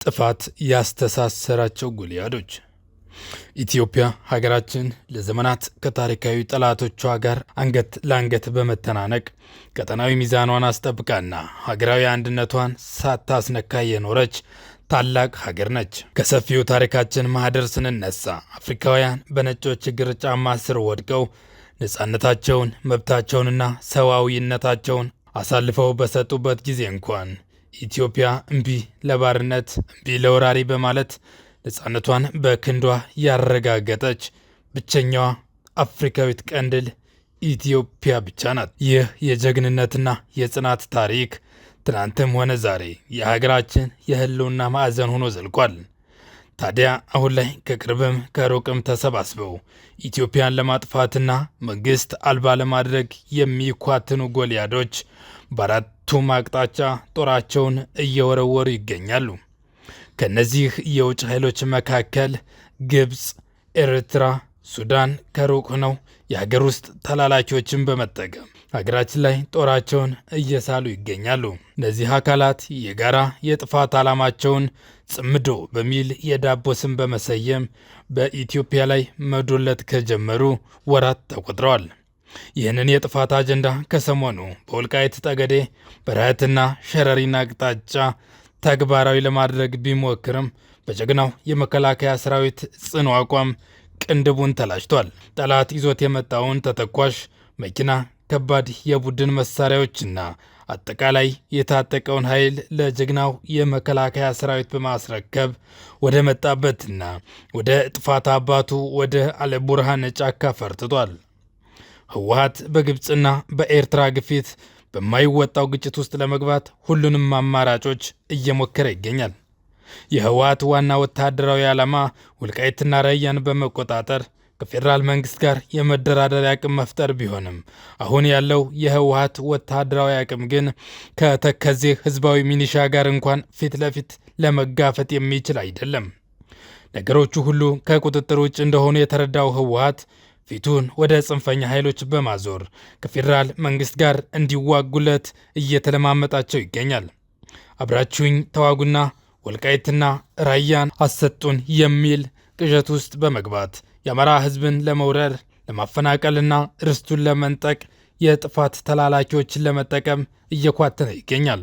ጥፋት ያስተሳሰራቸው ጎልያዶች። ኢትዮጵያ ሀገራችን ለዘመናት ከታሪካዊ ጠላቶቿ ጋር አንገት ለአንገት በመተናነቅ ቀጠናዊ ሚዛኗን አስጠብቃና ሀገራዊ አንድነቷን ሳታስነካ የኖረች ታላቅ ሀገር ነች። ከሰፊው ታሪካችን ማህደር ስንነሳ አፍሪካውያን በነጮች እግር ጫማ ስር ወድቀው ነፃነታቸውን፣ መብታቸውንና ሰዋዊነታቸውን አሳልፈው በሰጡበት ጊዜ እንኳን ኢትዮጵያ እምቢ ለባርነት እምቢ ለወራሪ በማለት ነፃነቷን በክንዷ ያረጋገጠች ብቸኛዋ አፍሪካዊት ቀንድል ኢትዮጵያ ብቻ ናት። ይህ የጀግንነትና የጽናት ታሪክ ትናንትም ሆነ ዛሬ የሀገራችን የህልውና ማዕዘን ሆኖ ዘልቋል። ታዲያ አሁን ላይ ከቅርብም ከሩቅም ተሰባስበው ኢትዮጵያን ለማጥፋትና መንግስት አልባ ለማድረግ የሚኳትኑ ጎልያዶች በአራቱም አቅጣጫ ጦራቸውን እየወረወሩ ይገኛሉ። ከነዚህ የውጭ ኃይሎች መካከል ግብፅ፣ ኤርትራ፣ ሱዳን ከሩቅ ሆነው የሀገር ውስጥ ተላላኪዎችን በመጠቀም ሀገራችን ላይ ጦራቸውን እየሳሉ ይገኛሉ። እነዚህ አካላት የጋራ የጥፋት ዓላማቸውን ጽምዶ በሚል የዳቦ ስም በመሰየም በኢትዮጵያ ላይ መዶለት ከጀመሩ ወራት ተቆጥረዋል። ይህንን የጥፋት አጀንዳ ከሰሞኑ በወልቃይት ጠገዴ፣ በረሃትና ሸረሪና አቅጣጫ ተግባራዊ ለማድረግ ቢሞክርም በጀግናው የመከላከያ ሰራዊት ጽኑ አቋም ቅንድቡን ተላጭቷል። ጠላት ይዞት የመጣውን ተተኳሽ መኪና፣ ከባድ የቡድን መሳሪያዎችና አጠቃላይ የታጠቀውን ኃይል ለጀግናው የመከላከያ ሰራዊት በማስረከብ ወደ መጣበትና ወደ ጥፋት አባቱ ወደ አለቡርሃን ጫካ ፈርጥቷል። ህወሓት በግብፅና በኤርትራ ግፊት በማይወጣው ግጭት ውስጥ ለመግባት ሁሉንም አማራጮች እየሞከረ ይገኛል። የህወሓት ዋና ወታደራዊ ዓላማ ወልቃይትና ራያን በመቆጣጠር ከፌዴራል መንግስት ጋር የመደራደሪያ አቅም መፍጠር ቢሆንም አሁን ያለው የህወሓት ወታደራዊ አቅም ግን ከተከዜ ህዝባዊ ሚኒሻ ጋር እንኳን ፊት ለፊት ለመጋፈጥ የሚችል አይደለም። ነገሮቹ ሁሉ ከቁጥጥር ውጭ እንደሆኑ የተረዳው ህወሓት ፊቱን ወደ ጽንፈኛ ኃይሎች በማዞር ከፌዴራል መንግስት ጋር እንዲዋጉለት እየተለማመጣቸው ይገኛል። አብራችሁኝ ተዋጉና ወልቃይትና ራያን አሰጡን የሚል ቅዠት ውስጥ በመግባት የአማራ ህዝብን ለመውረር ለማፈናቀልና ርስቱን ለመንጠቅ የጥፋት ተላላኪዎችን ለመጠቀም እየኳተነ ይገኛል።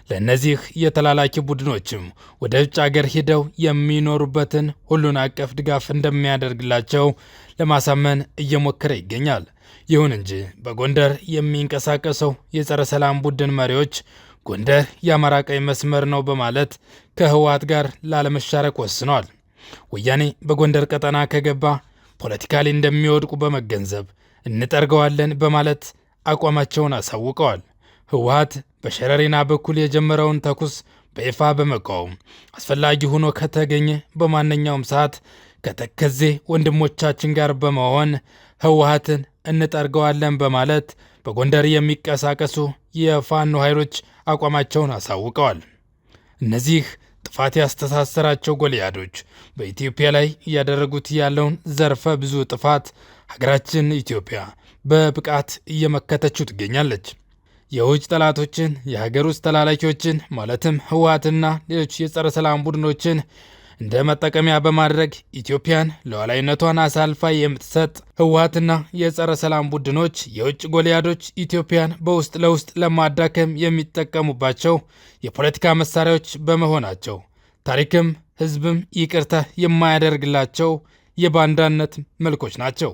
ለእነዚህ የተላላኪ ቡድኖችም ወደ ውጭ አገር ሂደው የሚኖሩበትን ሁሉን አቀፍ ድጋፍ እንደሚያደርግላቸው ለማሳመን እየሞከረ ይገኛል። ይሁን እንጂ በጎንደር የሚንቀሳቀሰው የጸረ ሰላም ቡድን መሪዎች ጎንደር የአማራ ቀይ መስመር ነው በማለት ከህወሓት ጋር ላለመሻረክ ወስነዋል። ወያኔ በጎንደር ቀጠና ከገባ ፖለቲካሊ እንደሚወድቁ በመገንዘብ እንጠርገዋለን በማለት አቋማቸውን አሳውቀዋል። ህወሓት በሸረሪና በኩል የጀመረውን ተኩስ በይፋ በመቃወም አስፈላጊ ሆኖ ከተገኘ በማንኛውም ሰዓት ከተከዜ ወንድሞቻችን ጋር በመሆን ህወሓትን እንጠርገዋለን በማለት በጎንደር የሚንቀሳቀሱ የፋኖ ኃይሎች አቋማቸውን አሳውቀዋል። እነዚህ ጥፋት ያስተሳሰራቸው ጎልያዶች በኢትዮጵያ ላይ እያደረጉት ያለውን ዘርፈ ብዙ ጥፋት ሀገራችን ኢትዮጵያ በብቃት እየመከተችው ትገኛለች። የውጭ ጠላቶችን፣ የሀገር ውስጥ ተላላኪዎችን ማለትም ህወሓትና ሌሎች የጸረ ሰላም ቡድኖችን እንደ መጠቀሚያ በማድረግ ኢትዮጵያን ሉዓላዊነቷን አሳልፋ የምትሰጥ ህወሓትና የጸረ ሰላም ቡድኖች የውጭ ጎልያዶች ኢትዮጵያን በውስጥ ለውስጥ ለማዳከም የሚጠቀሙባቸው የፖለቲካ መሳሪያዎች በመሆናቸው ታሪክም ህዝብም ይቅርታ የማያደርግላቸው የባንዳነት መልኮች ናቸው።